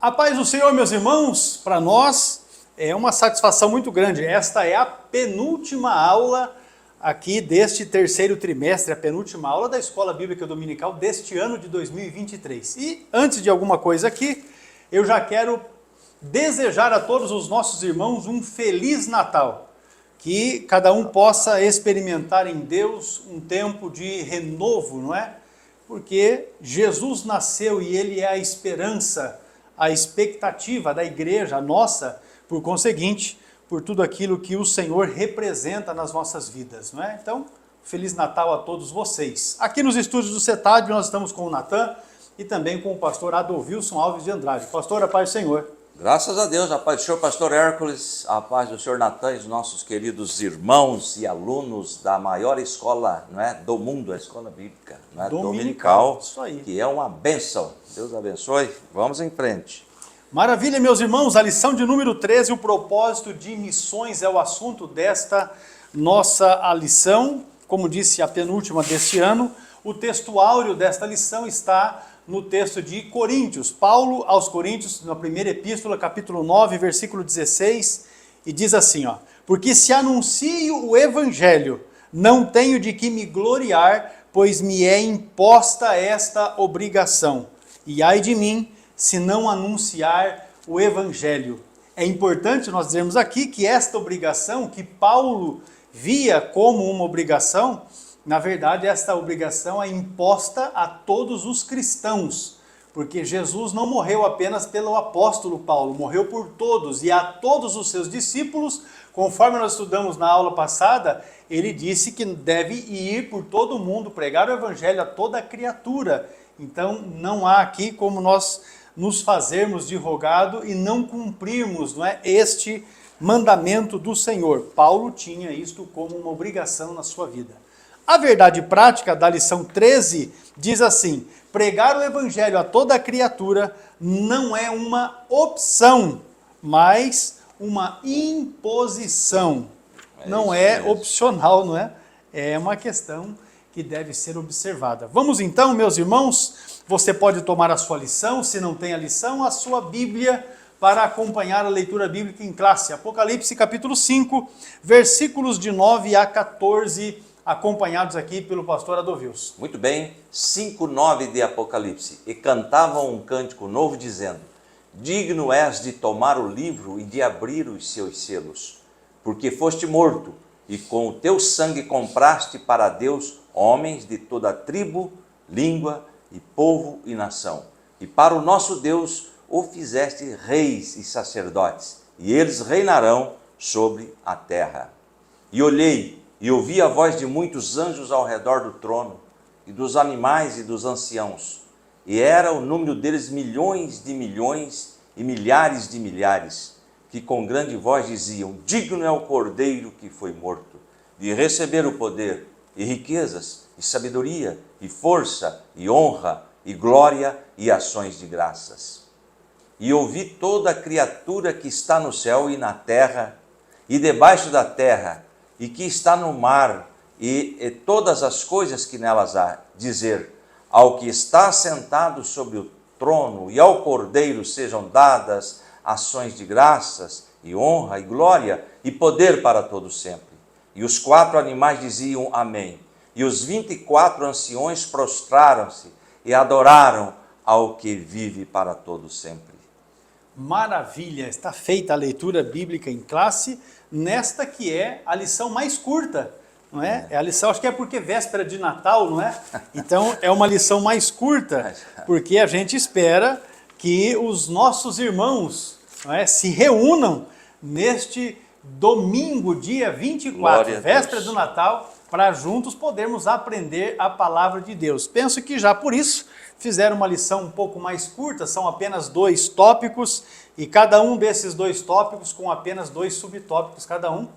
A paz do Senhor, meus irmãos, para nós é uma satisfação muito grande. Esta é a penúltima aula aqui deste terceiro trimestre, a penúltima aula da Escola Bíblica Dominical deste ano de 2023. E antes de alguma coisa aqui, eu já quero desejar a todos os nossos irmãos um Feliz Natal. Que cada um possa experimentar em Deus um tempo de renovo, não é? Porque Jesus nasceu e Ele é a esperança, a expectativa da igreja, a nossa, por conseguinte, por tudo aquilo que o Senhor representa nas nossas vidas, não é? Então, Feliz Natal a todos vocês. Aqui nos estúdios do CETAD nós estamos com o Natan e também com o pastor Adolvilson Alves de Andrade. Pastor, a paz do Senhor. Graças a Deus, a paz do Senhor, pastor Hércules, a paz do Senhor Natan e os nossos queridos irmãos e alunos da maior escola, não é, do mundo, a escola bíblica, não é, dominical, isso aí. Que é uma bênção. Deus abençoe, vamos em frente. Maravilha, meus irmãos, a lição de número 13, o propósito de missões é o assunto desta nossa lição, como disse, a penúltima deste ano. O texto áureo desta lição está no texto de Coríntios, Paulo aos Coríntios, na primeira epístola, capítulo 9, versículo 16, e diz assim, ó: porque se anuncio o evangelho, não tenho de que me gloriar, pois me é imposta esta obrigação, e ai de mim, se não anunciar o evangelho. É importante nós dizermos aqui que esta obrigação, que Paulo via como uma obrigação, na verdade, esta obrigação é imposta a todos os cristãos, porque Jesus não morreu apenas pelo apóstolo Paulo, morreu por todos, e a todos os seus discípulos, conforme nós estudamos na aula passada, ele disse que deve ir por todo mundo, pregar o evangelho a toda criatura. Então, não há aqui como nós nos fazermos de rogado e não cumprirmos, não é, este mandamento do Senhor. Paulo tinha isto como uma obrigação na sua vida. A verdade prática da lição 13 diz assim: pregar o evangelho a toda criatura não é uma opção, mas uma imposição. Não é opcional, não é? É uma questão que deve ser observada. Vamos então, meus irmãos, você pode tomar a sua lição, se não tem a lição, a sua Bíblia, para acompanhar a leitura bíblica em classe. Apocalipse capítulo 5, versículos de 9 a 14, acompanhados aqui pelo pastor Adolvilson. Muito bem, 5:9 de Apocalipse. E cantavam um cântico novo, dizendo: digno és de tomar o livro e de abrir os seus selos, porque foste morto, e com o teu sangue compraste para Deus homens de toda tribo, língua e povo e nação. E para o nosso Deus o fizeste reis e sacerdotes, e eles reinarão sobre a terra. E olhei, e ouvi a voz de muitos anjos ao redor do trono, e dos animais e dos anciãos. E era o número deles milhões de milhões e milhares de milhares, que com grande voz diziam: digno é o Cordeiro que foi morto, de receber o poder, e riquezas, e sabedoria, e força, e honra, e glória, e ações de graças. E ouvi toda a criatura que está no céu e na terra, e debaixo da terra, e que está no mar, e todas as coisas que nelas há, dizer: ao que está sentado sobre o trono e ao Cordeiro sejam dadas ações de graças, e honra, e glória, e poder para todo sempre. E os 4 animais diziam amém, e os 24 anciões prostraram-se e adoraram ao que vive para todo sempre. Maravilha, está feita a leitura bíblica em classe, nesta que é a lição mais curta, não é? É a lição, acho que é porque é véspera de Natal, não é? Então é uma lição mais curta, porque a gente espera que os nossos irmãos, não é, se reúnam neste domingo, dia 24, véspera do Natal, para juntos podermos aprender a palavra de Deus. Penso que já por isso fizeram uma lição um pouco mais curta, são apenas 2 tópicos, e cada um desses 2 tópicos com apenas 2 subtópicos cada um,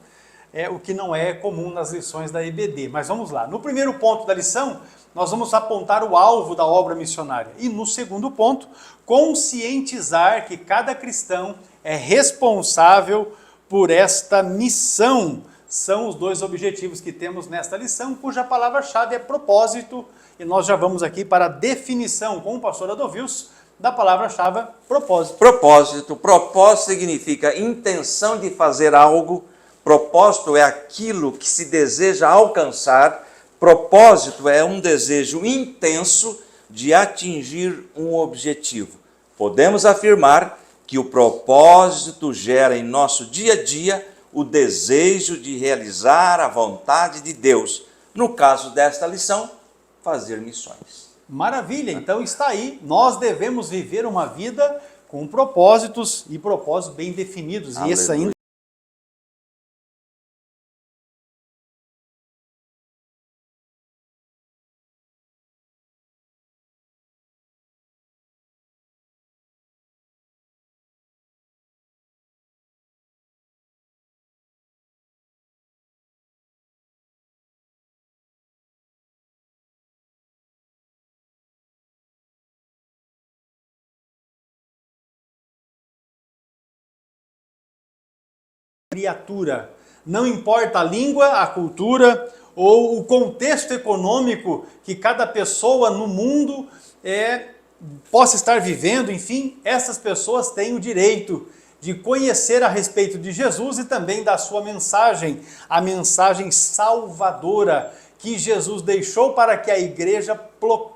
é o que não é comum nas lições da EBD. Mas vamos lá. No primeiro ponto da lição, nós vamos apontar o alvo da obra missionária. E no segundo ponto, conscientizar que cada cristão é responsável por esta missão. São os 2 objetivos que temos nesta lição, cuja palavra-chave é propósito, e nós já vamos aqui para a definição com o pastor Adolvilson da palavra-chave propósito. Propósito. Propósito significa intenção de fazer algo. Propósito é aquilo que se deseja alcançar. Propósito é um desejo intenso de atingir um objetivo. Podemos afirmar que o propósito gera em nosso dia a dia o desejo de realizar a vontade de Deus. No caso desta lição, fazer missões. Maravilha, então está aí. Nós devemos viver uma vida com propósitos e propósitos bem definidos. E esse ainda criatura. Não importa a língua, a cultura ou o contexto econômico que cada pessoa no mundo possa estar vivendo, enfim, essas pessoas têm o direito de conhecer a respeito de Jesus e também da sua mensagem, a mensagem salvadora que Jesus deixou para que a igreja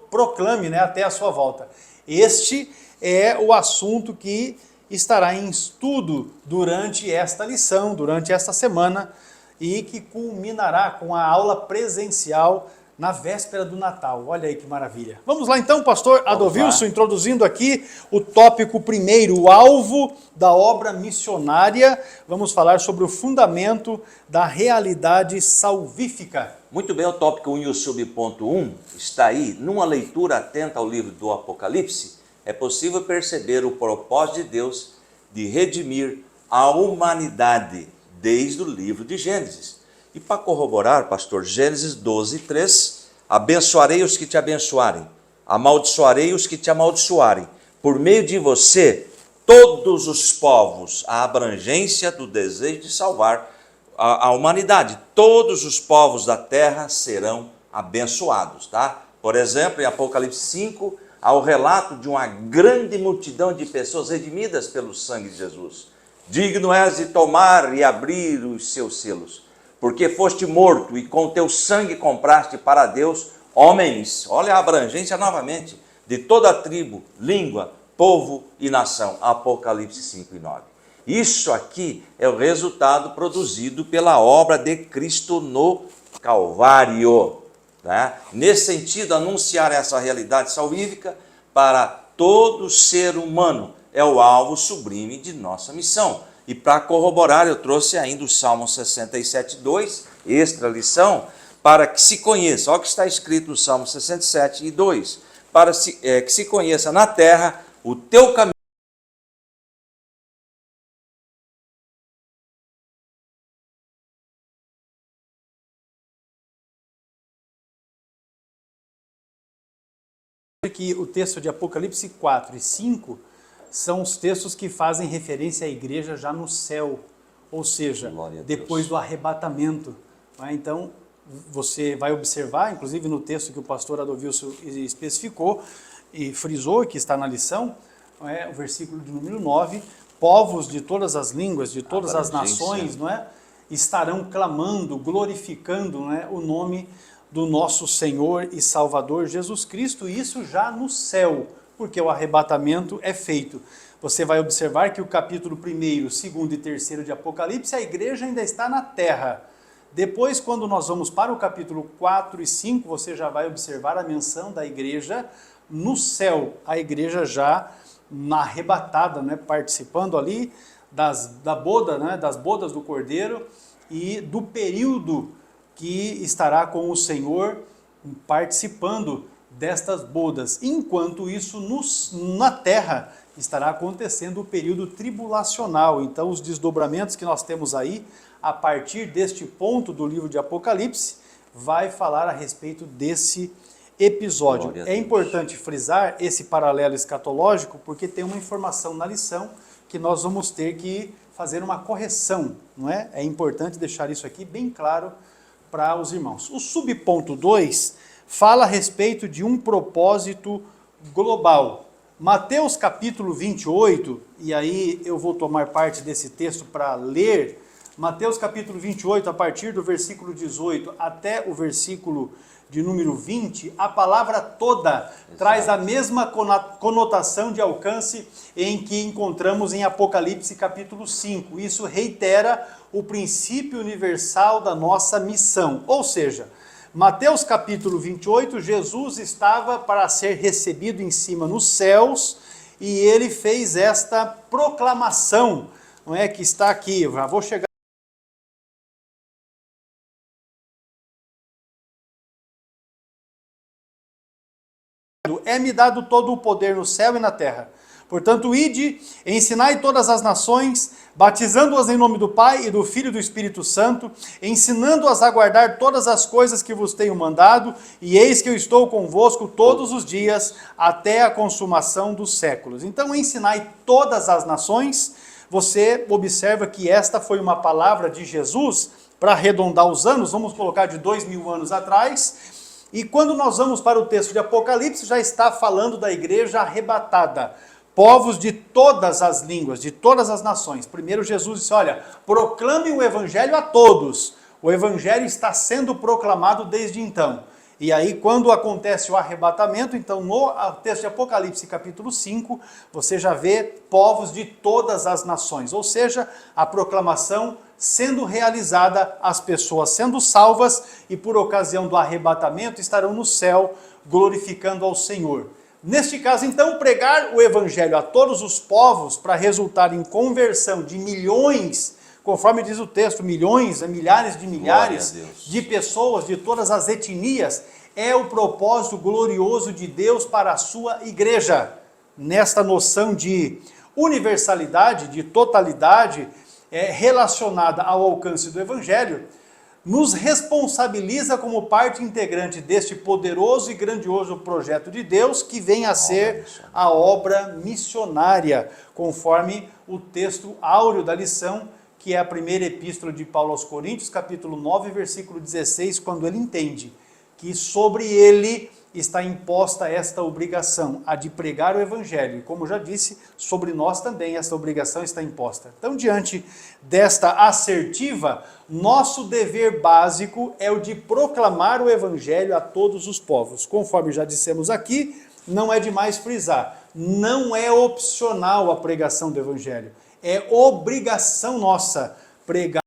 proclame, até a sua volta. Este é o assunto que estará em estudo durante esta lição, durante esta semana, e que culminará com a aula presencial na véspera do Natal. Olha aí que maravilha. Vamos lá então, pastor Adovilson, introduzindo aqui o tópico primeiro, o alvo da obra missionária. Vamos falar sobre o fundamento da realidade salvífica. Muito bem, o tópico 1 e o subponto 1 está aí. Numa leitura atenta ao livro do Apocalipse, é possível perceber o propósito de Deus de redimir a humanidade desde o livro de Gênesis. E para corroborar, pastor, Gênesis 12, 3, abençoarei os que te abençoarem, amaldiçoarei os que te amaldiçoarem. Por meio de você, todos os povos, a abrangência do desejo de salvar a humanidade, todos os povos da terra serão abençoados, tá? Por exemplo, em Apocalipse 5, há o relato de uma grande multidão de pessoas redimidas pelo sangue de Jesus. Digno és de tomar e abrir os seus selos, porque foste morto e com teu sangue compraste para Deus homens, olha a abrangência novamente, de toda a tribo, língua, povo e nação. Apocalipse 5 e 9. Isso aqui é o resultado produzido pela obra de Cristo no Calvário. Nesse sentido, anunciar essa realidade salvífica para todo ser humano é o alvo sublime de nossa missão. E para corroborar, eu trouxe ainda o Salmo 67, 2, extra lição, para que se conheça, olha o que está escrito no Salmo 67 e 2, para que se conheça na terra o teu caminho. Que o texto de Apocalipse 4 e 5 são os textos que fazem referência à igreja já no céu, ou seja, depois do arrebatamento. Então, você vai observar, inclusive no texto que o pastor Adovilson especificou e frisou, que está na lição, o versículo de número 9, povos de todas as línguas, de todas as nações, estarão clamando, glorificando o nome do nosso Senhor e Salvador Jesus Cristo, e isso já no céu, porque o arrebatamento é feito. Você vai observar que o capítulo 1º, 2º e 3º de Apocalipse, a igreja ainda está na terra. Depois, quando nós vamos para o capítulo 4 e 5, você já vai observar a menção da igreja no céu, a igreja já arrebatada, participando ali das bodas do Cordeiro e do período que estará com o Senhor participando destas bodas. Enquanto isso, na terra, estará acontecendo o período tribulacional. Então, os desdobramentos que nós temos aí, a partir deste ponto do livro de Apocalipse, vai falar a respeito desse episódio. É importante frisar esse paralelo escatológico, porque tem uma informação na lição que nós vamos ter que fazer uma correção, não é? É importante deixar isso aqui bem claro para os irmãos. O subponto 2 fala a respeito de um propósito global. Mateus capítulo 28, e aí eu vou tomar parte desse texto para ler. Mateus capítulo 28, a partir do versículo 18 até o versículo de número 20, a palavra toda traz a mesma conotação de alcance em que encontramos em Apocalipse capítulo 5. Isso reitera o princípio universal da nossa missão. Ou seja, Mateus capítulo 28, Jesus estava para ser recebido em cima nos céus e ele fez esta proclamação, não é, que está aqui, eu já vou chegar. É-me dado todo o poder no céu e na terra. Portanto, ide, ensinai todas as nações, batizando-as em nome do Pai e do Filho e do Espírito Santo, ensinando-as a guardar todas as coisas que vos tenho mandado, e eis que eu estou convosco todos os dias, até a consumação dos séculos. Então, ensinai todas as nações. Você observa que esta foi uma palavra de Jesus, para arredondar os anos, vamos colocar de 2000 anos atrás. E quando nós vamos para o texto de Apocalipse, já está falando da igreja arrebatada. Povos de todas as línguas, de todas as nações. Primeiro Jesus disse, olha, proclame o evangelho a todos. O evangelho está sendo proclamado desde então. E aí, quando acontece o arrebatamento, então no texto de Apocalipse capítulo 5, você já vê povos de todas as nações. Ou seja, a proclamação sendo realizada, as pessoas sendo salvas e por ocasião do arrebatamento estarão no céu glorificando ao Senhor. Neste caso, então, pregar o evangelho a todos os povos para resultar em conversão de milhões, conforme diz o texto, milhões, milhares de milhares de pessoas de todas as etnias, é o propósito glorioso de Deus para a sua igreja. Nesta noção de universalidade, de totalidade, relacionada ao alcance do evangelho, nos responsabiliza como parte integrante deste poderoso e grandioso projeto de Deus que vem a ser a obra missionária, conforme o texto áureo da lição, que é a primeira epístola de Paulo aos Coríntios, capítulo 9, versículo 16, quando ele entende que sobre ele está imposta esta obrigação, a de pregar o evangelho. E como já disse, sobre nós também esta obrigação está imposta. Então, diante desta assertiva, nosso dever básico é o de proclamar o evangelho a todos os povos. Conforme já dissemos aqui, não é demais frisar, não é opcional a pregação do evangelho, é obrigação nossa pregar.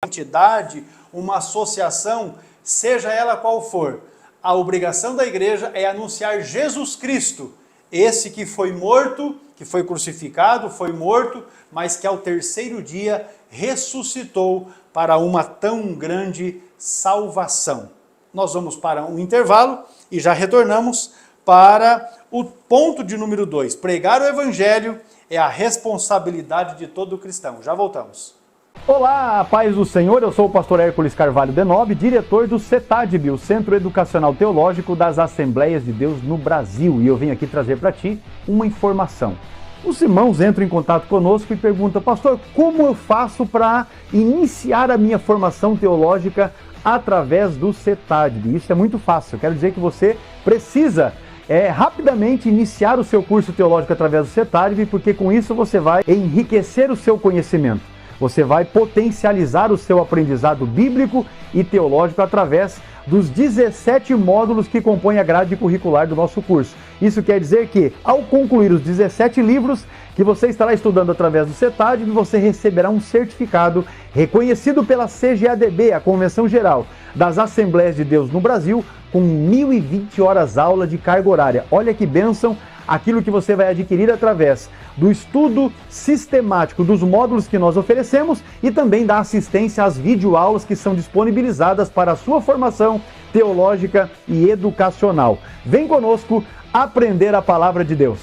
Entidade, uma associação, seja ela qual for, a obrigação da igreja é anunciar Jesus Cristo, esse que foi morto, que foi crucificado, foi morto, mas que ao terceiro dia ressuscitou para uma tão grande salvação. Nós vamos para um intervalo e já retornamos para o ponto de número 2. Pregar o evangelho é a responsabilidade de todo cristão. Já voltamos. Olá, paz do Senhor, eu sou o pastor Hércules Carvalho Denob, diretor do CETADB, o Centro Educacional Teológico das Assembleias de Deus no Brasil, e eu vim aqui trazer para ti uma informação. Os irmãos entram em contato conosco e perguntam, pastor, como eu faço para iniciar a minha formação teológica através do CETADB? Isso é muito fácil, eu quero dizer que você precisa rapidamente iniciar o seu curso teológico através do CETADB, porque com isso você vai enriquecer o seu conhecimento. Você vai potencializar o seu aprendizado bíblico e teológico através dos 17 módulos que compõem a grade curricular do nosso curso. Isso quer dizer que, ao concluir os 17 livros que você estará estudando através do CETADB, você receberá um certificado reconhecido pela CGADB, a Convenção Geral das Assembleias de Deus no Brasil, com 1.020 horas aula de carga horária. Olha que bênção! Aquilo que você vai adquirir através do estudo sistemático dos módulos que nós oferecemos e também da assistência às videoaulas que são disponibilizadas para a sua formação teológica e educacional. Vem conosco aprender a palavra de Deus.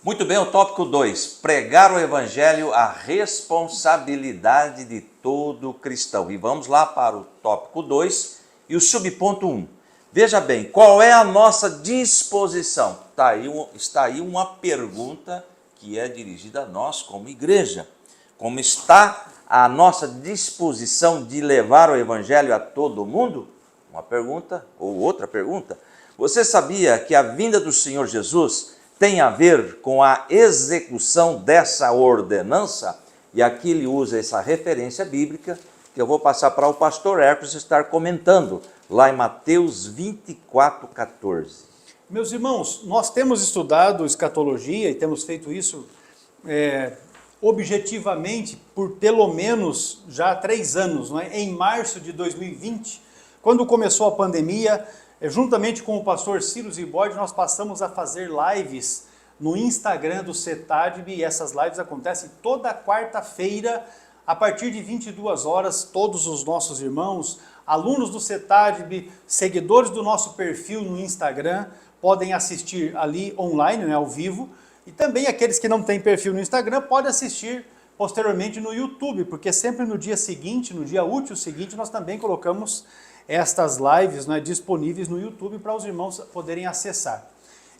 Muito bem, o tópico 2, pregar o evangelho, a responsabilidade de todo cristão. E vamos lá para o tópico 2 e o subponto 1. Veja bem, qual é a nossa disposição? Está aí uma pergunta que é dirigida a nós como igreja. Como está a nossa disposição de levar o evangelho a todo mundo? Uma pergunta ou outra pergunta. Você sabia que a vinda do Senhor Jesus tem a ver com a execução dessa ordenança? E aqui ele usa essa referência bíblica que eu vou passar para o pastor Hércules estar comentando, lá em Mateus 24:14. Meus irmãos, nós temos estudado escatologia e temos feito isso objetivamente por pelo menos já 3 anos, não é? Em março de 2020, quando começou a pandemia, juntamente com o pastor Ciro Zibord, nós passamos a fazer lives no Instagram do CETADB, e essas lives acontecem toda quarta-feira, a partir de 22 horas, todos os nossos irmãos, alunos do CETADB, seguidores do nosso perfil no Instagram, podem assistir ali online, né, ao vivo, e também aqueles que não têm perfil no Instagram podem assistir posteriormente no YouTube, porque sempre no dia seguinte, no dia útil seguinte, nós também colocamos estas lives, né, disponíveis no YouTube para os irmãos poderem acessar.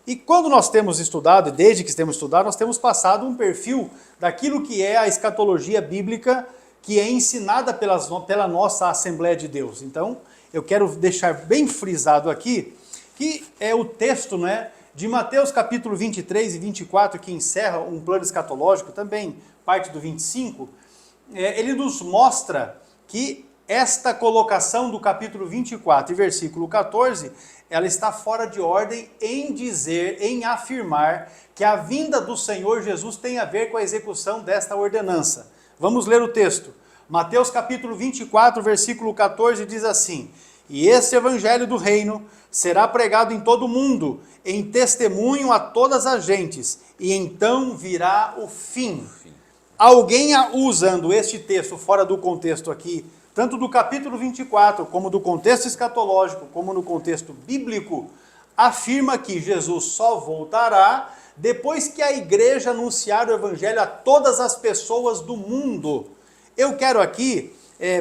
E quando nós temos estudado, desde que temos estudado, nós temos passado um perfil daquilo que é a escatologia bíblica que é ensinada pela nossa Assembleia de Deus. Então, eu quero deixar bem frisado aqui que é o texto, né, de Mateus capítulo 23 e 24, que encerra um plano escatológico, também parte do 25, ele nos mostra que esta colocação do capítulo 24 e versículo 14, ela está fora de ordem em dizer, em afirmar que a vinda do Senhor Jesus tem a ver com a execução desta ordenança. Vamos ler o texto. Mateus capítulo 24, versículo 14 diz assim: "E esse evangelho do reino será pregado em todo o mundo, em testemunho a todas as gentes, e então virá o fim." Alguém usando este texto fora do contexto aqui, tanto do capítulo 24, como do contexto escatológico, como no contexto bíblico, afirma que Jesus só voltará depois que a igreja anunciar o evangelho a todas as pessoas do mundo. Eu quero aqui,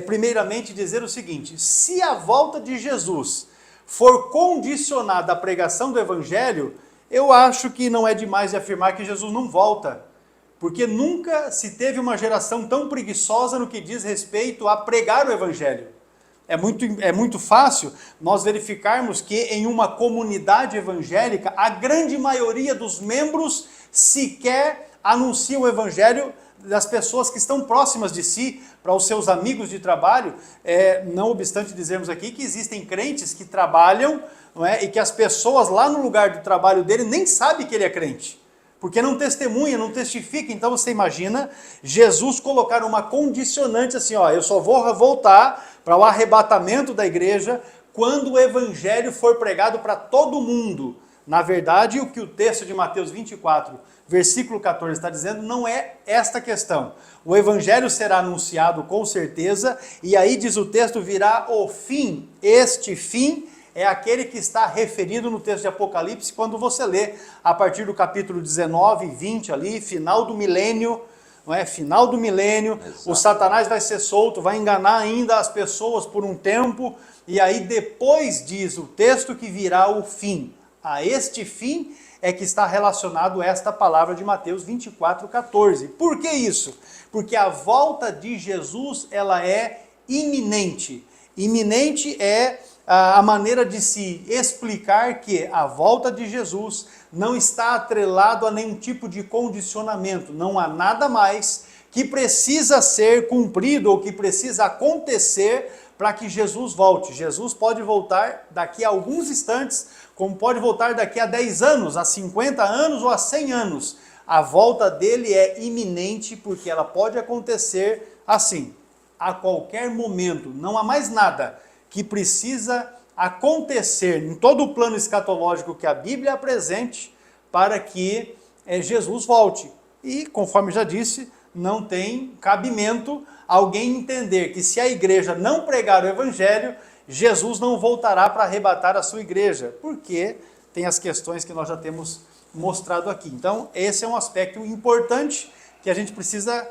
primeiramente, dizer o seguinte: se a volta de Jesus for condicionada à pregação do evangelho, eu acho que não é demais de afirmar que Jesus não volta. Porque nunca se teve uma geração tão preguiçosa no que diz respeito a pregar o evangelho. É muito fácil nós verificarmos que em uma comunidade evangélica, a grande maioria dos membros sequer anuncia o evangelho das pessoas que estão próximas de si, para os seus amigos de trabalho, não obstante dizermos aqui que existem crentes que trabalham, não é, e que as pessoas lá no lugar do trabalho dele nem sabem que ele é crente. Porque não testemunha, não testifica. Então você imagina Jesus colocar uma condicionante assim, ó, eu só vou voltar para o arrebatamento da igreja quando o evangelho for pregado para todo mundo. Na verdade, o que o texto de Mateus 24, versículo 14 está dizendo não é esta questão. O evangelho será anunciado com certeza, e aí diz o texto, virá o fim. Este fim é aquele que está referido no texto de Apocalipse, quando você lê a partir do capítulo 19 e 20 ali, final do milênio, não é? Final do milênio, exato. O Satanás vai ser solto, vai enganar ainda as pessoas por um tempo, e aí depois diz o texto que virá o fim. A este fim é que está relacionado esta palavra de Mateus 24:14. Por que isso? Porque a volta de Jesus, ela é iminente. Iminente é a maneira de se explicar que a volta de Jesus não está atrelado a nenhum tipo de condicionamento. Não há nada mais que precisa ser cumprido ou que precisa acontecer para que Jesus volte. Jesus pode voltar daqui a alguns instantes, como pode voltar daqui a 10 anos, a 50 anos ou a 100 anos. A volta dele é iminente porque ela pode acontecer assim, a qualquer momento. Não há mais nada que precisa acontecer em todo o plano escatológico que a Bíblia apresente para que Jesus volte. E, conforme já disse, não tem cabimento alguém entender que se a igreja não pregar o evangelho, Jesus não voltará para arrebatar a sua igreja, porque tem as questões que nós já temos mostrado aqui. Então, esse é um aspecto importante que a gente precisa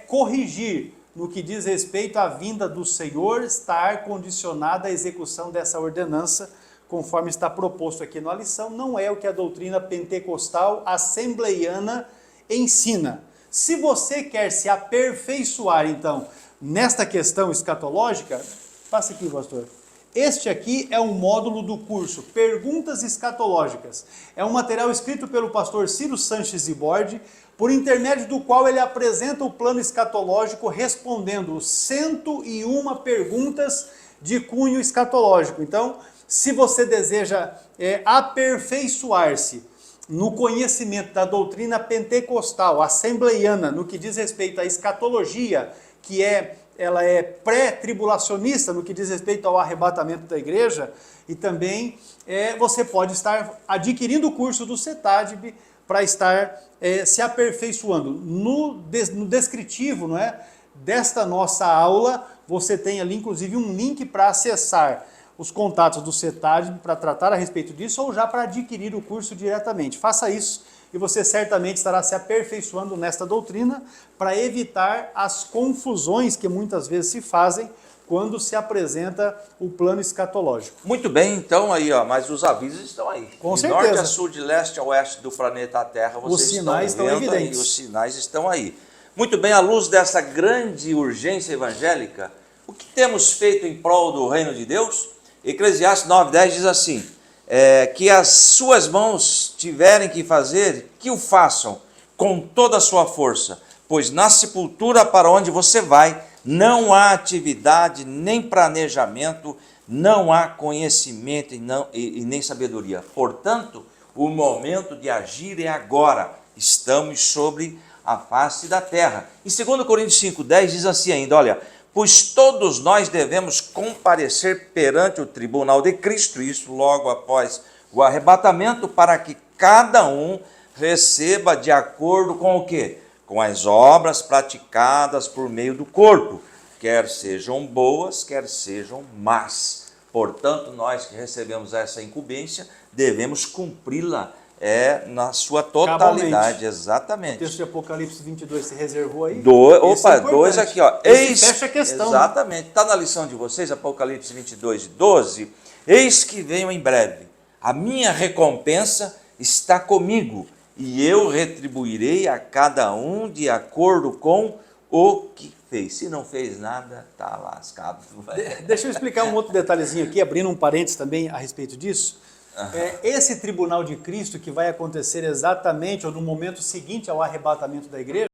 corrigir no que diz respeito à vinda do Senhor, estar condicionada à execução dessa ordenança, conforme está proposto aqui na lição. Não é o que a doutrina pentecostal assembleiana ensina. Se você quer se aperfeiçoar, então, nesta questão escatológica, passa aqui, pastor. Este aqui é um módulo do curso Perguntas Escatológicas. É um material escrito pelo pastor Ciro Sanches Ibordi, por intermédio do qual ele apresenta o plano escatológico respondendo 101 perguntas de cunho escatológico. Então, se você deseja aperfeiçoar-se no conhecimento da doutrina pentecostal, assembleiana, no que diz respeito à escatologia, que ela é pré-tribulacionista no que diz respeito ao arrebatamento da igreja, e também você pode estar adquirindo o curso do CETADB para estar se aperfeiçoando. No descritivo, não é, desta nossa aula, você tem ali inclusive um link para acessar os contatos do CETADB para tratar a respeito disso, ou já para adquirir o curso diretamente. Faça isso e você certamente estará se aperfeiçoando nesta doutrina para evitar as confusões que muitas vezes se fazem quando se apresenta o plano escatológico. Muito bem, então aí, ó, mas os avisos estão aí. Com de certeza. norte a sul, de leste a oeste do planeta Terra, vocês Os sinais estão vendo evidentes. aí, os sinais estão aí. Muito bem, à luz dessa grande urgência evangélica, o que temos feito em prol do reino de Deus? Eclesiastes 9:10 diz assim, que as suas mãos tiverem que fazer, que o façam com toda a sua força, pois na sepultura para onde você vai, não há atividade, nem planejamento, não há conhecimento e nem sabedoria. Portanto, o momento de agir é agora. Estamos sobre a face da terra. Em 2 Coríntios 5:10 diz assim ainda, olha, pois todos nós devemos comparecer perante o tribunal de Cristo, isso logo após o arrebatamento, para que cada um receba de acordo com o quê? Com as obras praticadas por meio do corpo, quer sejam boas, quer sejam más. Portanto, nós que recebemos essa incumbência, devemos cumpri-la na sua totalidade. Cabalmente. Exatamente. O texto de Apocalipse 22 se reservou aí? Dois aqui, ó. Fecha a questão. Exatamente. Está na lição de vocês, Apocalipse 22:12. Eis que venho em breve. A minha recompensa está comigo, e eu retribuirei a cada um de acordo com o que fez. Se não fez nada, está lascado. Deixa eu explicar um outro detalhezinho aqui, abrindo um parênteses também a respeito disso. Esse tribunal de Cristo que vai acontecer exatamente ou no momento seguinte ao arrebatamento da igreja,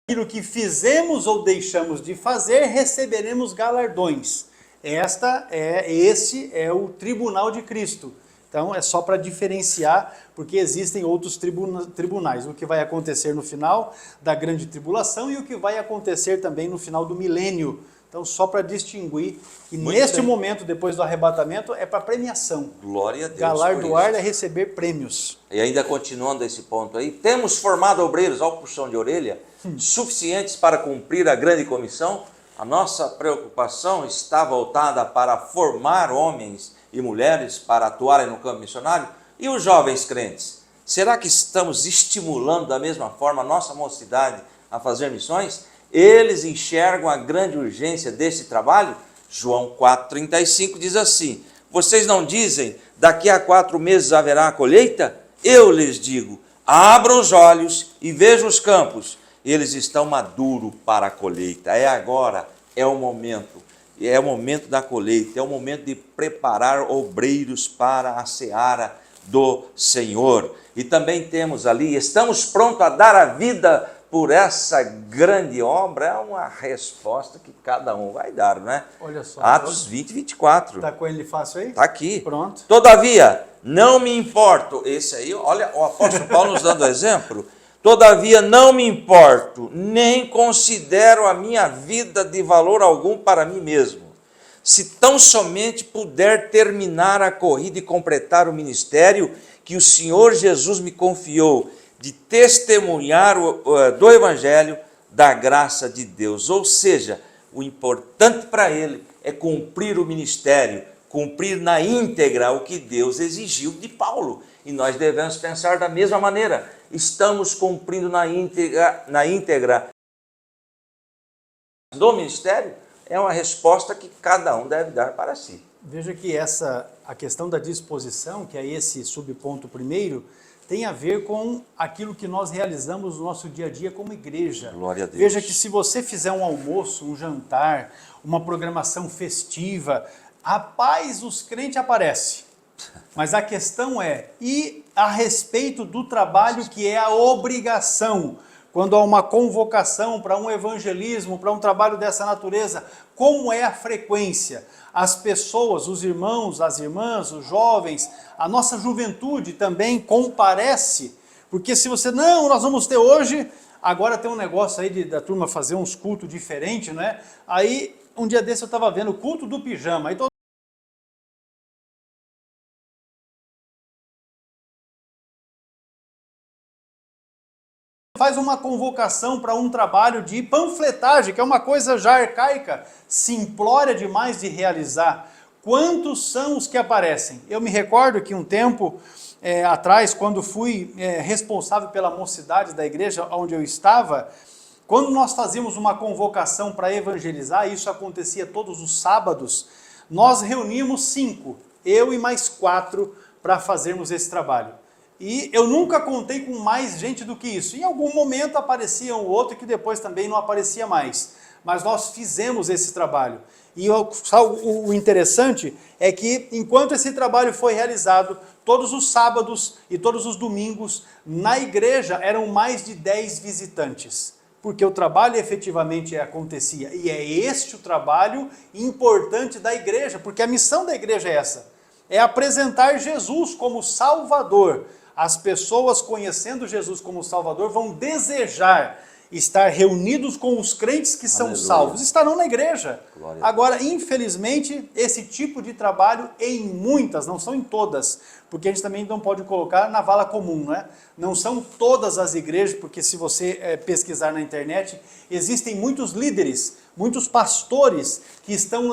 aquilo que fizemos ou deixamos de fazer, receberemos galardões. Esse é o tribunal de Cristo. Então é só para diferenciar, porque existem outros tribunais. O que vai acontecer no final da grande tribulação e o que vai acontecer também no final do milênio. Então só para distinguir que neste momento, depois do arrebatamento, é para premiação. Glória a Deus. Galardoar é receber prêmios. E ainda continuando esse ponto aí, temos formado obreiros, ao puxão de orelha, suficientes para cumprir a grande comissão? A nossa preocupação está voltada para formar homens e mulheres para atuarem no campo missionário? E os jovens crentes? Será que estamos estimulando da mesma forma a nossa mocidade a fazer missões? Eles enxergam a grande urgência desse trabalho? João 4,35 diz assim, vocês não dizem, daqui a 4 meses haverá a colheita? Eu lhes digo, abram os olhos e vejam os campos, eles estão maduros para a colheita. É agora, é o momento da colheita, é o momento de preparar obreiros para a seara do Senhor. E também temos ali, estamos prontos a dar a vida por essa grande obra? É uma resposta que cada um vai dar, não é? Olha só. Atos 20:24. Está com ele fácil aí? Está aqui. Pronto. Todavia, não me importo. Esse aí, olha, o apóstolo Paulo nos dando exemplo. Todavia, não me importo, nem considero a minha vida de valor algum para mim mesmo. Se tão somente puder terminar a corrida e completar o ministério que o Senhor Jesus me confiou, de testemunhar do Evangelho da graça de Deus. Ou seja, o importante para ele é cumprir o ministério, cumprir na íntegra o que Deus exigiu de Paulo. E nós devemos pensar da mesma maneira. Estamos cumprindo na íntegra do ministério? É uma resposta que cada um deve dar para si. Veja que a questão da disposição, que é esse subponto primeiro, tem a ver com aquilo que nós realizamos no nosso dia a dia como igreja. Glória a Deus. Veja que se você fizer um almoço, um jantar, uma programação festiva, rapaz, os crentes aparecem. Mas a questão é, e a respeito do trabalho que é a obrigação, quando há uma convocação para um evangelismo, para um trabalho dessa natureza, como é a frequência? As pessoas, os irmãos, as irmãs, os jovens, a nossa juventude também comparece, porque se você, não, nós vamos ter hoje, agora tem um negócio aí da turma fazer uns cultos diferentes, né? Aí, um dia desse eu estava vendo o culto do pijama, aí todo faz uma convocação para um trabalho de panfletagem, que é uma coisa já arcaica, simplória demais de realizar. Quantos são os que aparecem? Eu me recordo que um tempo atrás, quando fui responsável pela mocidade da igreja onde eu estava, quando nós fazíamos uma convocação para evangelizar, isso acontecia todos os sábados, nós reuníamos 5, eu e mais 4, para fazermos esse trabalho. E eu nunca contei com mais gente do que isso. Em algum momento aparecia um outro que depois também não aparecia mais. Mas nós fizemos esse trabalho. E o interessante é que, enquanto esse trabalho foi realizado, todos os sábados e todos os domingos, na igreja eram mais de 10 visitantes. Porque o trabalho efetivamente acontecia. E é este o trabalho importante da igreja, porque a missão da igreja é essa. É apresentar Jesus como Salvador. As pessoas, conhecendo Jesus como Salvador, vão desejar estar reunidos com os crentes que são salvos. Estarão na igreja. Agora, infelizmente, esse tipo de trabalho em muitas, não são em todas, porque a gente também não pode colocar na vala comum, né? Não são todas as igrejas, porque se você pesquisar na internet, existem muitos líderes, muitos pastores que estão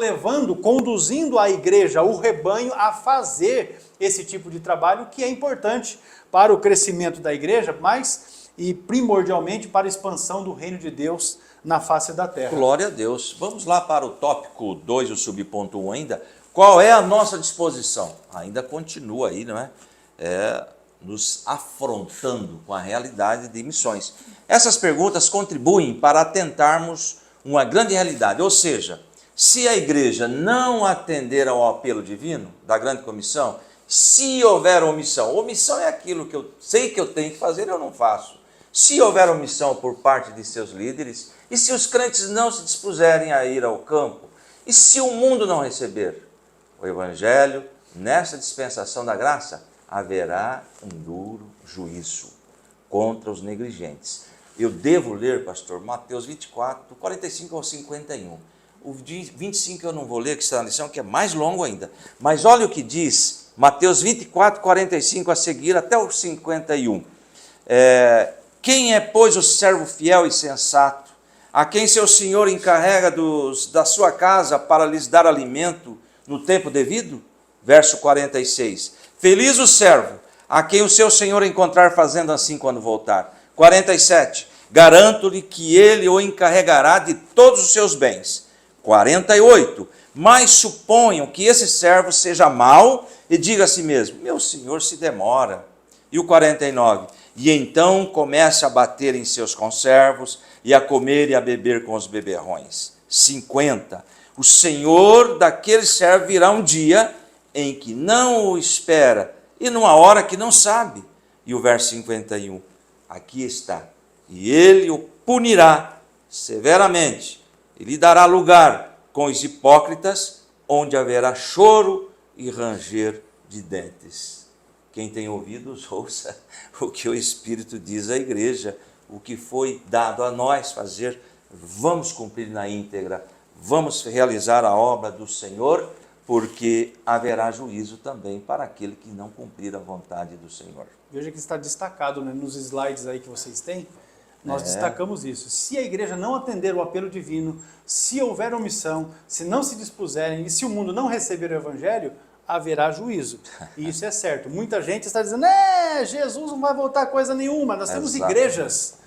conduzindo a igreja, o rebanho, a fazer esse tipo de trabalho que é importante para o crescimento da igreja, mas e primordialmente para a expansão do reino de Deus na face da terra. Glória a Deus. Vamos lá para o tópico 2, o subponto 1 ainda. Qual é a nossa disposição? Ainda continua aí, não é? Nos afrontando com a realidade de missões. Essas perguntas contribuem para atentarmos uma grande realidade, ou seja, se a igreja não atender ao apelo divino da grande comissão, se houver omissão é aquilo que eu sei que eu tenho que fazer, eu não faço. Se houver omissão por parte de seus líderes, e se os crentes não se dispuserem a ir ao campo, e se o mundo não receber o evangelho, nessa dispensação da graça, haverá um duro juízo contra os negligentes. Eu devo ler, pastor, Mateus 24, do 45 ao 51. O 25 eu não vou ler, que está na lição, que é mais longo ainda. Mas olha o que diz Mateus 24, 45 a seguir, até o 51. Quem é, pois, o servo fiel e sensato, a quem seu senhor encarrega da sua casa para lhes dar alimento no tempo devido? Verso 46. Feliz o servo, a quem o seu senhor encontrar fazendo assim quando voltar. 47. Garanto-lhe que ele o encarregará de todos os seus bens. 48. Mas suponham que esse servo seja mau e diga a si mesmo, meu senhor se demora. E o 49. E então comece a bater em seus conservos e a comer e a beber com os beberrões. 50. O senhor daquele servo virá um dia em que não o espera e numa hora que não sabe. E o verso 51. Aqui está. E ele o punirá severamente e lhe dará lugar com os hipócritas, onde haverá choro e ranger de dentes. Quem tem ouvidos, ouça o que o Espírito diz à igreja, o que foi dado a nós fazer. Vamos cumprir na íntegra, vamos realizar a obra do Senhor, porque haverá juízo também para aquele que não cumprir a vontade do Senhor. Veja que está destacado, né, nos slides aí que vocês têm, Nós destacamos isso. Se a igreja não atender o apelo divino, se houver omissão, se não se dispuserem e se o mundo não receber o evangelho, haverá juízo. E isso é certo. Muita gente está dizendo, Jesus não vai voltar coisa nenhuma. Nós temos igrejas.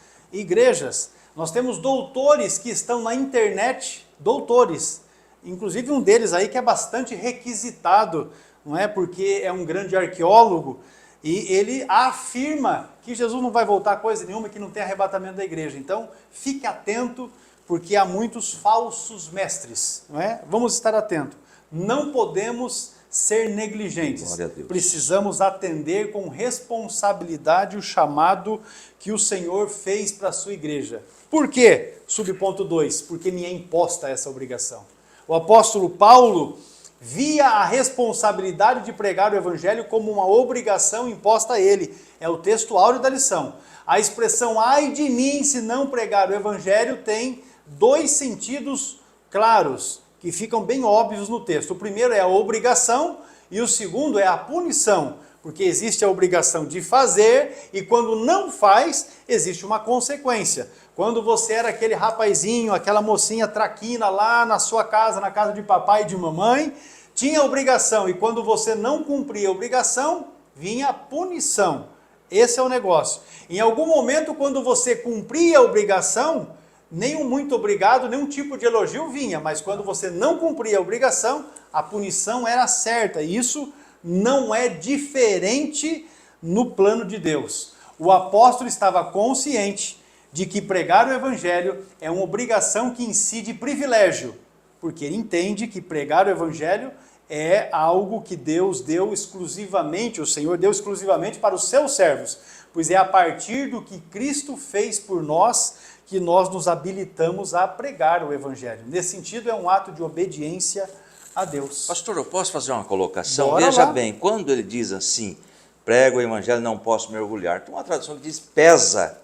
Nós temos doutores que estão na internet, doutores. Inclusive um deles aí que é bastante requisitado, não é? Porque é um grande arqueólogo e ele afirma que Jesus não vai voltar coisa nenhuma, que não tem arrebatamento da igreja. Então, fique atento, porque há muitos falsos mestres, não é? Vamos estar atentos. Não podemos ser negligentes. Precisamos atender com responsabilidade o chamado que o Senhor fez para a sua igreja. Por quê? Subponto 2, porque me é imposta essa obrigação. O apóstolo Paulo via a responsabilidade de pregar o evangelho como uma obrigação imposta a ele. É o texto áureo da lição. A expressão ai de mim se não pregar o evangelho tem dois sentidos claros, que ficam bem óbvios no texto. O primeiro é a obrigação e o segundo é a punição, porque existe a obrigação de fazer e quando não faz, existe uma consequência. Quando você era aquele rapazinho, aquela mocinha traquina lá na sua casa, na casa de papai e de mamãe, tinha obrigação e quando você não cumpria a obrigação, vinha a punição. Esse é o negócio. Em algum momento, quando você cumpria a obrigação, nem um muito obrigado, nenhum tipo de elogio vinha, mas quando você não cumpria a obrigação, a punição era certa. E isso não é diferente no plano de Deus. O apóstolo estava consciente de que pregar o evangelho é uma obrigação que incide privilégio, porque ele entende que pregar o evangelho é algo que Deus deu exclusivamente, o Senhor deu exclusivamente para os seus servos, pois é a partir do que Cristo fez por nós que nós nos habilitamos a pregar o evangelho. Nesse sentido, é um ato de obediência a Deus. Pastor, eu posso fazer uma colocação? Bora Veja lá. bem, quando ele diz assim, prego o evangelho, não posso mergulhar, tem uma tradução que diz pesa.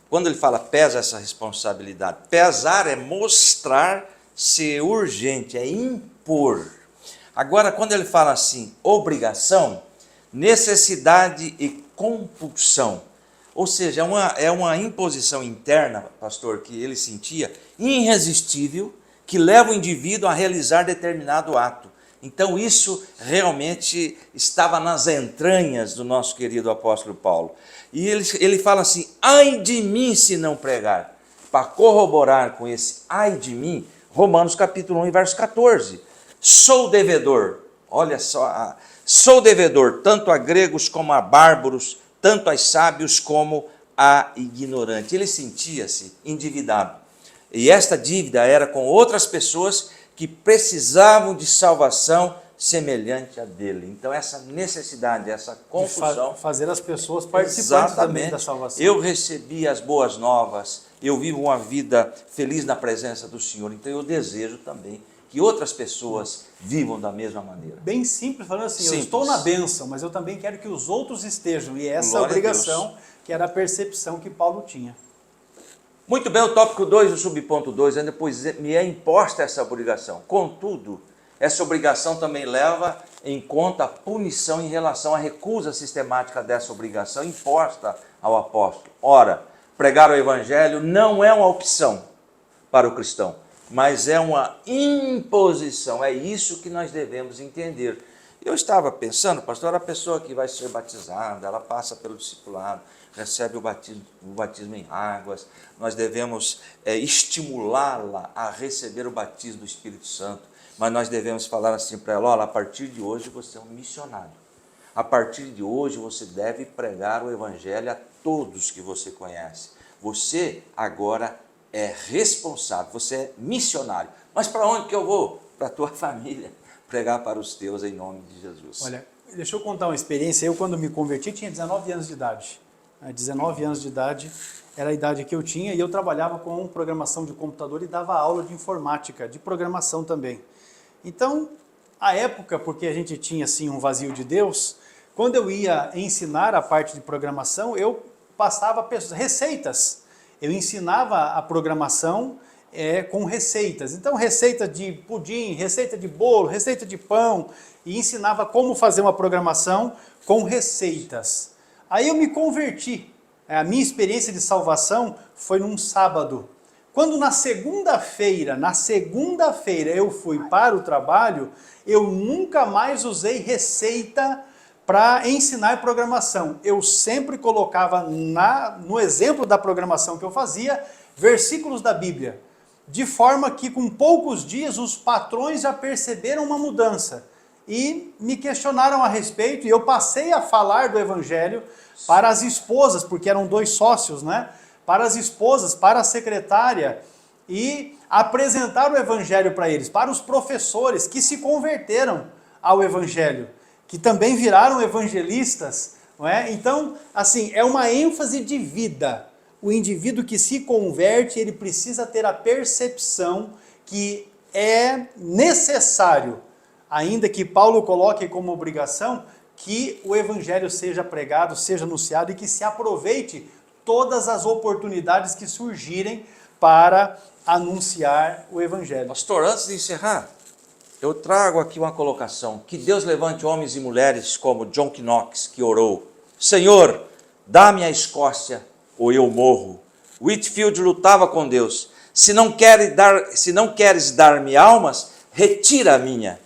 Quando ele fala pesa essa responsabilidade, pesar é mostrar ser urgente, é impor. Agora, quando ele fala assim, obrigação, necessidade e compulsão. Ou seja, é uma imposição interna, pastor, que ele sentia, irresistível, que leva o indivíduo a realizar determinado ato. Então isso realmente estava nas entranhas do nosso querido apóstolo Paulo. E ele fala assim, ai de mim se não pregar. Para corroborar com esse ai de mim, Romanos capítulo 1, verso 14. Sou devedor, olha só, sou devedor tanto a gregos como a bárbaros, tanto a sábios como a ignorante. Ele sentia-se endividado. E esta dívida era com outras pessoas que precisavam de salvação semelhante a dele. Então essa necessidade, essa confusão... fazer as pessoas participantes também da salvação. Eu recebi as boas novas, eu vivo uma vida feliz na presença do Senhor, então eu desejo também que outras pessoas vivam da mesma maneira. Bem simples, falando assim, Simples. eu estou na bênção, mas eu também quero que os outros estejam. E essa Glória a obrigação, que era a percepção que Paulo tinha. Muito bem, o tópico 2, o subponto 2, depois me é imposta essa obrigação. Contudo, essa obrigação também leva em conta a punição em relação à recusa sistemática dessa obrigação imposta ao apóstolo. Ora, pregar o evangelho não é uma opção para o cristão, mas é uma imposição, é isso que nós devemos entender. Eu estava pensando, pastor, a pessoa que vai ser batizada, ela passa pelo discipulado, recebe o batismo em águas, nós devemos estimulá-la a receber o batismo do Espírito Santo, mas nós devemos falar assim para ela, olha, a partir de hoje você é um missionário, a partir de hoje você deve pregar o evangelho a todos que você conhece, você agora é responsável, você é missionário, mas para onde que eu vou? Para a tua família, pregar para os teus em nome de Jesus. Olha, deixa eu contar uma experiência, eu quando me converti tinha 19 anos de idade, 19 anos de idade era a idade que eu tinha e eu trabalhava com programação de computador e dava aula de informática, de programação também. Então, à época, porque a gente tinha assim um vazio de Deus, quando eu ia ensinar a parte de programação, eu passava receitas. Eu ensinava a programação com receitas. Então, receita de pudim, receita de bolo, receita de pão, e ensinava como fazer uma programação com receitas. Aí eu me converti. A minha experiência de salvação foi num sábado. Quando na segunda-feira eu fui para o trabalho, eu nunca mais usei receita para ensinar programação. Eu sempre colocava no exemplo da programação que eu fazia, versículos da Bíblia. De forma que com poucos dias os patrões já perceberam uma mudança. E me questionaram a respeito, e eu passei a falar do Evangelho para as esposas, porque eram 2 sócios, né? Para as esposas, para a secretária, e apresentar o Evangelho para eles, para os professores que se converteram ao Evangelho, que também viraram evangelistas, não é? Então, assim, é uma ênfase de vida. O indivíduo que se converte, ele precisa ter a percepção que é necessário, ainda que Paulo coloque como obrigação, que o Evangelho seja pregado, seja anunciado e que se aproveite todas as oportunidades que surgirem para anunciar o Evangelho. Pastor, antes de encerrar, eu trago aqui uma colocação. Que Deus levante homens e mulheres como John Knox, que orou: Senhor, dá-me a Escócia ou eu morro. Whitefield lutava com Deus: se não queres dar-me almas, retira a minha.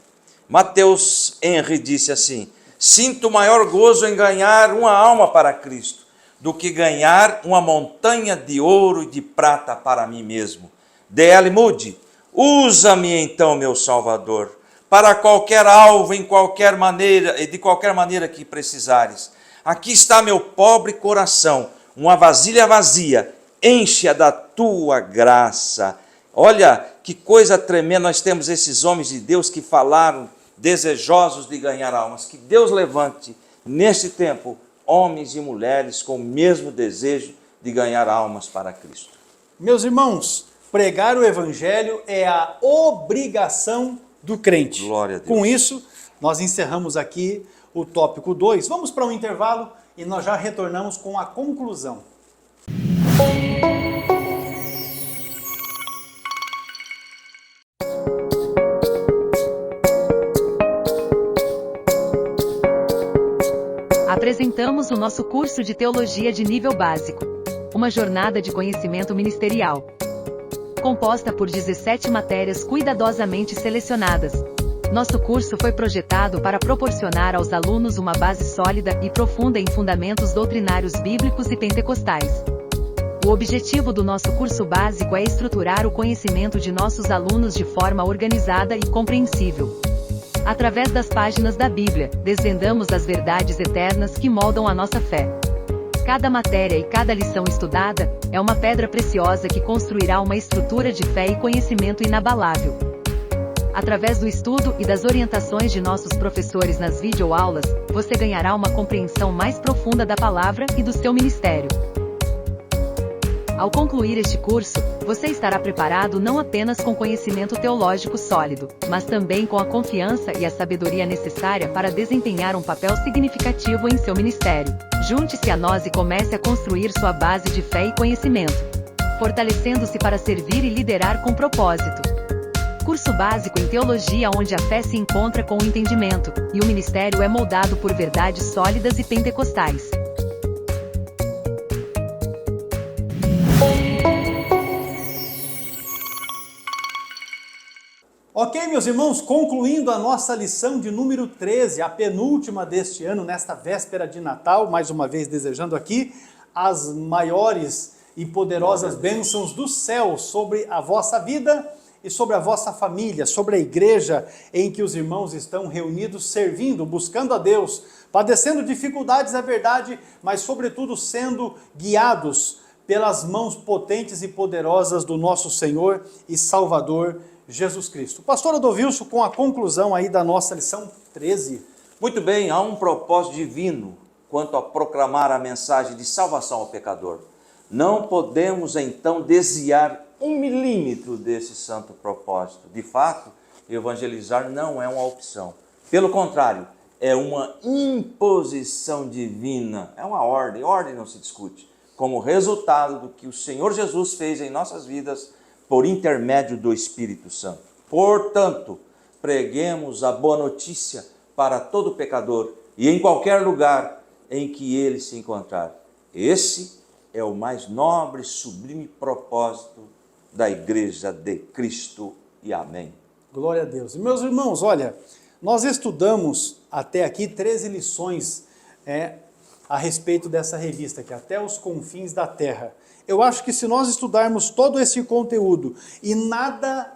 Mateus Henry disse assim: sinto maior gozo em ganhar uma alma para Cristo do que ganhar uma montanha de ouro e de prata para mim mesmo. D.L. Moody: usa-me então, meu Salvador, para qualquer alvo, em qualquer maneira e de qualquer maneira que precisares. Aqui está meu pobre coração, uma vasilha vazia, enche-a da tua graça. Olha que coisa tremenda, nós temos esses homens de Deus que falaram, desejosos de ganhar almas. Que Deus levante neste tempo homens e mulheres com o mesmo desejo de ganhar almas para Cristo. Meus irmãos, pregar o Evangelho é a obrigação do crente. Glória a Deus. Com isso, nós encerramos aqui o tópico 2. Vamos para um intervalo e nós já retornamos com a conclusão. Apresentamos o nosso curso de Teologia de Nível Básico, uma jornada de conhecimento ministerial, composta por 17 matérias cuidadosamente selecionadas. Nosso curso foi projetado para proporcionar aos alunos uma base sólida e profunda em fundamentos doutrinários bíblicos e pentecostais. O objetivo do nosso curso básico é estruturar o conhecimento de nossos alunos de forma organizada e compreensível. Através das páginas da Bíblia, desvendamos as verdades eternas que moldam a nossa fé. Cada matéria e cada lição estudada é uma pedra preciosa que construirá uma estrutura de fé e conhecimento inabalável. Através do estudo e das orientações de nossos professores nas videoaulas, você ganhará uma compreensão mais profunda da palavra e do seu ministério. Ao concluir este curso, você estará preparado não apenas com conhecimento teológico sólido, mas também com a confiança e a sabedoria necessária para desempenhar um papel significativo em seu ministério. Junte-se a nós e comece a construir sua base de fé e conhecimento, fortalecendo-se para servir e liderar com propósito. Curso básico em teologia onde a fé se encontra com o entendimento, e o ministério é moldado por verdades sólidas e pentecostais. Ok, meus irmãos, concluindo a nossa lição de número 13, a penúltima deste ano, nesta véspera de Natal, mais uma vez desejando aqui as maiores e poderosas bênçãos do céu sobre a vossa vida e sobre a vossa família, sobre a igreja em que os irmãos estão reunidos, servindo, buscando a Deus, padecendo dificuldades, é verdade, mas sobretudo sendo guiados pelas mãos potentes e poderosas do nosso Senhor e Salvador Jesus Cristo. Pastor Adovilson, com a conclusão aí da nossa lição 13. Muito bem, há um propósito divino quanto a proclamar a mensagem de salvação ao pecador. Não podemos então desviar 1 milímetro desse santo propósito. De fato, evangelizar não é uma opção. Pelo contrário, é uma imposição divina, é uma ordem não se discute, como resultado do que o Senhor Jesus fez em nossas vidas por intermédio do Espírito Santo. Portanto, preguemos a boa notícia para todo pecador e em qualquer lugar em que ele se encontrar. Esse é o mais nobre e sublime propósito da Igreja de Cristo. E amém. Glória a Deus. E meus irmãos, olha, nós estudamos até aqui 13 lições a respeito dessa revista aqui, Até os Confins da Terra. Eu acho que se nós estudarmos todo esse conteúdo e nada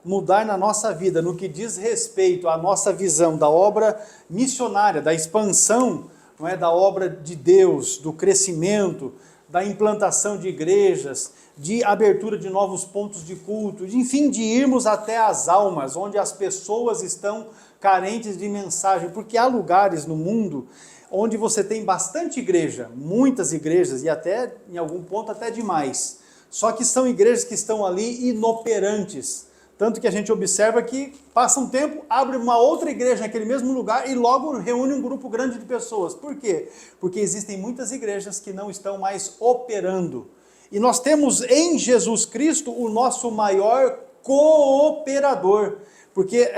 mudar na nossa vida, no que diz respeito à nossa visão da obra missionária, da expansão, não é, da obra de Deus, do crescimento, da implantação de igrejas, de abertura de novos pontos de culto, enfim, de irmos até as almas, onde as pessoas estão carentes de mensagem, porque há lugares no mundo onde você tem bastante igreja, muitas igrejas, e até, em algum ponto, até demais. Só que são igrejas que estão ali inoperantes. Tanto que a gente observa que passa um tempo, abre uma outra igreja naquele mesmo lugar e logo reúne um grupo grande de pessoas. Por quê? Porque existem muitas igrejas que não estão mais operando. E nós temos em Jesus Cristo o nosso maior cooperador. Porque,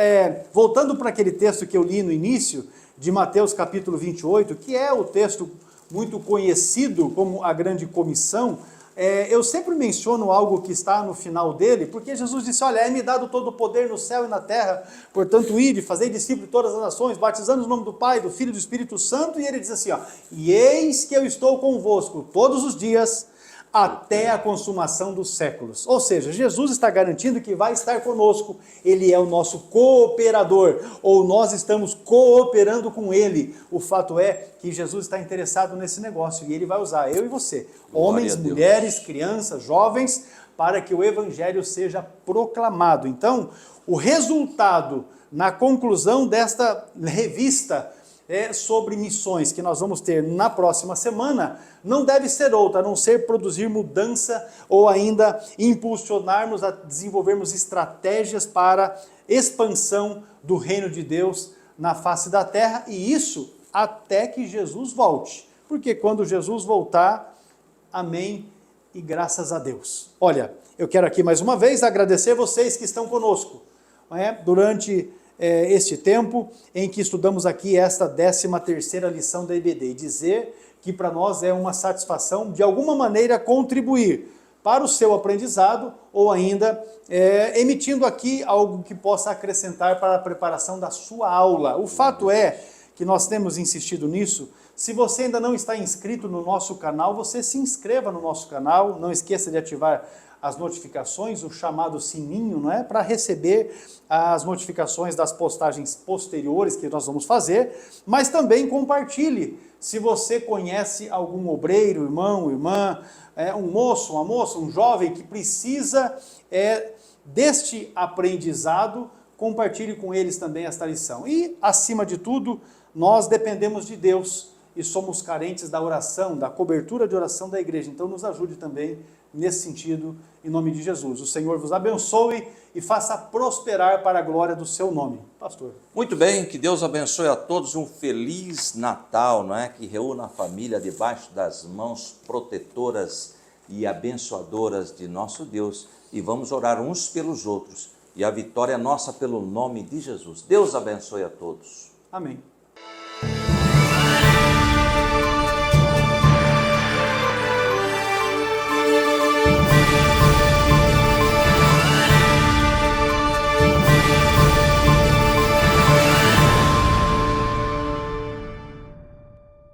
voltando para aquele texto que eu li no início, de Mateus capítulo 28, que é o texto muito conhecido como a Grande Comissão, eu sempre menciono algo que está no final dele, porque Jesus disse, olha, é-me dado todo o poder no céu e na terra, portanto, ide, fazei discípulos de todas as nações, batizando no nome do Pai, do Filho e do Espírito Santo, e ele diz assim, ó, e eis que eu estou convosco todos os dias, até a consumação dos séculos. Ou seja, Jesus está garantindo que vai estar conosco, ele é o nosso cooperador, ou nós estamos cooperando com ele. O fato é que Jesus está interessado nesse negócio, e ele vai usar eu e você, homens, mulheres, crianças, jovens, para que o evangelho seja proclamado. Então, o resultado, na conclusão desta revista, sobre missões que nós vamos ter na próxima semana, não deve ser outra, a não ser produzir mudança ou ainda impulsionarmos a desenvolvermos estratégias para expansão do reino de Deus na face da terra, e isso até que Jesus volte, porque quando Jesus voltar, amém e graças a Deus. Olha, eu quero aqui mais uma vez agradecer vocês que estão conosco, durante este tempo em que estudamos aqui esta 13ª lição da EBD, e dizer que para nós é uma satisfação de alguma maneira contribuir para o seu aprendizado ou ainda emitindo aqui algo que possa acrescentar para a preparação da sua aula. O fato é que nós temos insistido nisso. Se você ainda não está inscrito no nosso canal, você se inscreva no nosso canal, não esqueça de ativar as notificações, o chamado sininho, não é? Para receber as notificações das postagens posteriores que nós vamos fazer, mas também compartilhe. Se você conhece algum obreiro, irmão, irmã, um moço, uma moça, um jovem que precisa deste aprendizado, compartilhe com eles também esta lição. E, acima de tudo, nós dependemos de Deus e somos carentes da oração, da cobertura de oração da igreja. Então, nos ajude também nesse sentido, em nome de Jesus. O Senhor vos abençoe e faça prosperar para a glória do seu nome. Pastor. Muito bem, que Deus abençoe a todos, um feliz Natal, não é? Que reúna a família debaixo das mãos protetoras e abençoadoras de nosso Deus, e vamos orar uns pelos outros, e a vitória é nossa pelo nome de Jesus. Deus abençoe a todos. Amém.